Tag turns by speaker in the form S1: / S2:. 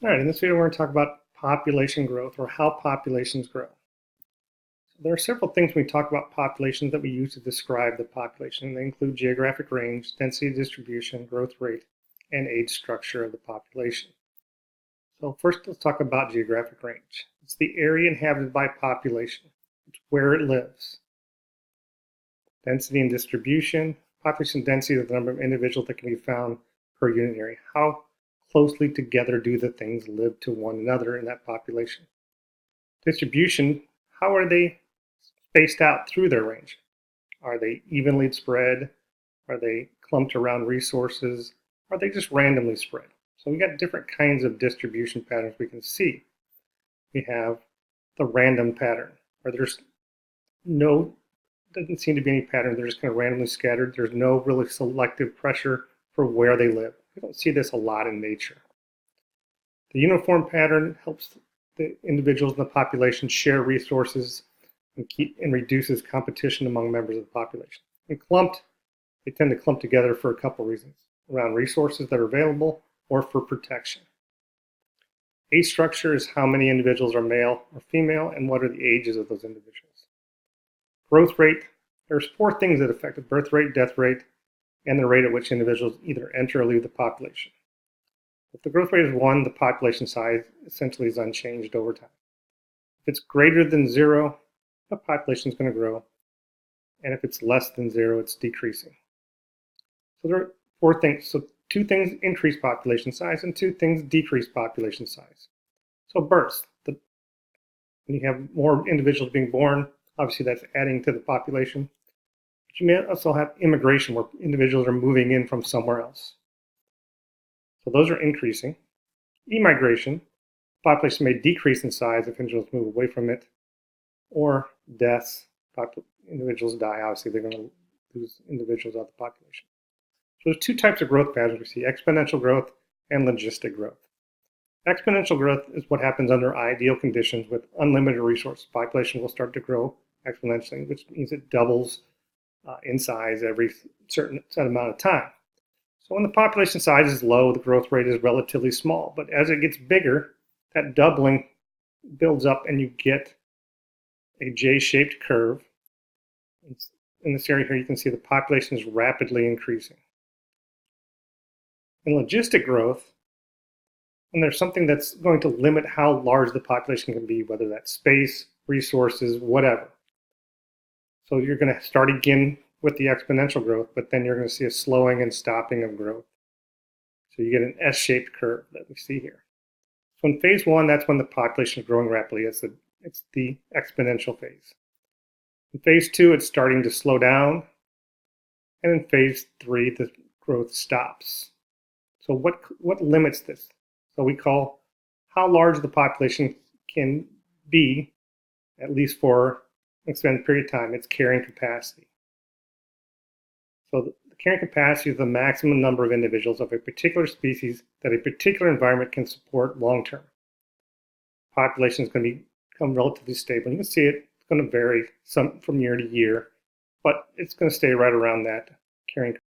S1: All right, in this video, we're going to talk about population growth or how populations grow. So there are several things when we talk about populations that we use to describe the population. They include geographic range, density distribution, growth rate, and age structure of the population. So first, let's talk about geographic range. It's the area inhabited by population. It's where it lives. Density and distribution. Population density is the number of individuals that can be found per unit area. How closely together do the things live to one another in that population? Distribution, how are they spaced out through their range? Are they evenly spread? Are they clumped around resources? Are they just randomly spread? So we got different kinds of distribution patterns we can see. We have the random pattern, where doesn't seem to be any pattern. They're just kind of randomly scattered. There's no really selective pressure for where they live. We don't see this a lot in nature. The uniform pattern helps the individuals in the population share resources and reduces competition among members of the population. And clumped, they tend to clump together for a couple reasons: around resources that are available or for protection. Age structure is how many individuals are male or female and what are the ages of those individuals. Growth rate, there's four things that affect the: birth rate, death rate, and the rate at which individuals either enter or leave the population. If the growth rate is 1, the population size essentially is unchanged over time. If it's greater than 0, the population is going to grow. And if it's less than 0, it's decreasing. So there are four things. So 2 things increase population size and 2 things decrease population size. So births, when you have more individuals being born, obviously that's adding to the population. But you may also have immigration, where individuals are moving in from somewhere else. So those are increasing. Emigration, population may decrease in size if individuals move away from it, or deaths, individuals die, obviously they're going to lose individuals out of the population. So there's 2 types of growth patterns we see: exponential growth and logistic growth. Exponential growth is what happens under ideal conditions with unlimited resources. Population will start to grow exponentially, which means it doubles in size every certain set amount of time. So when the population size is low, the growth rate is relatively small. But as it gets bigger, that doubling builds up and you get a J-shaped curve. In this area here, you can see the population is rapidly increasing. In logistic growth, when there's something that's going to limit how large the population can be, whether that's space, resources, whatever. So you're going to start again with the exponential growth, but then you're going to see a slowing and stopping of growth. So you get an S-shaped curve that we see here. So in phase 1, that's when the population is growing rapidly. It's the exponential phase. In phase 2, it's starting to slow down. And in phase 3, the growth stops. So what limits this? So we call how large the population can be, at least for an extended period of time, its carrying capacity. So the carrying capacity is the maximum number of individuals of a particular species that a particular environment can support long term. Population is going to become relatively stable. You can see it's going to vary some from year to year, but it's going to stay right around that carrying capacity.